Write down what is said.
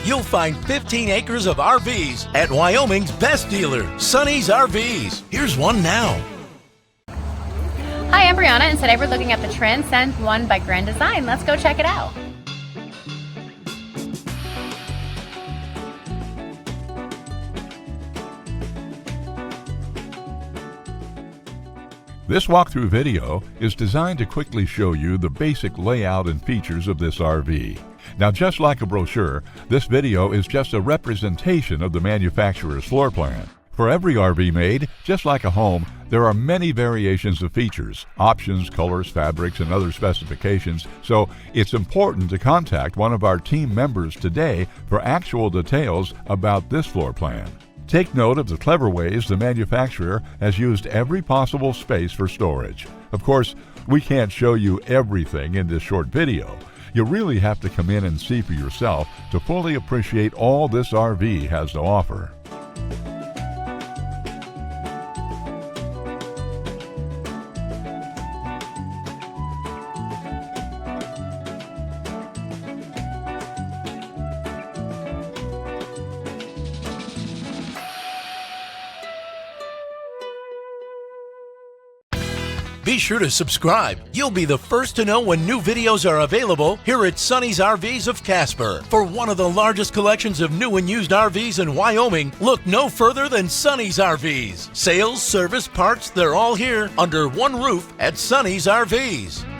you'll find 15 acres of RVs at Wyoming's best dealer, Sonny's RVs. Here's one now. Hi, I'm Brianna, and today we're looking at the Transcend One by Grand Design. Let's go check it out. This walkthrough video is designed to quickly show you the basic layout and features of this RV. Now, just like a brochure, this video is just a representation of the manufacturer's floor plan. For every RV made, just like a home, there are many variations of features, options, colors, fabrics, and other specifications, so it's important to contact one of our team members today for actual details about this floor plan. Take note of the clever ways the manufacturer has used every possible space for storage. Of course, we can't show you everything in this short video. You really have to come in and see for yourself to fully appreciate all this RV has to offer. Be sure to subscribe. You'll be the first to know when new videos are available here at Sonny's RVs of Casper. For one of the largest collections of new and used RVs in Wyoming, look no further than Sonny's RVs. Sales, service, parts, they're all here under one roof at Sonny's RVs.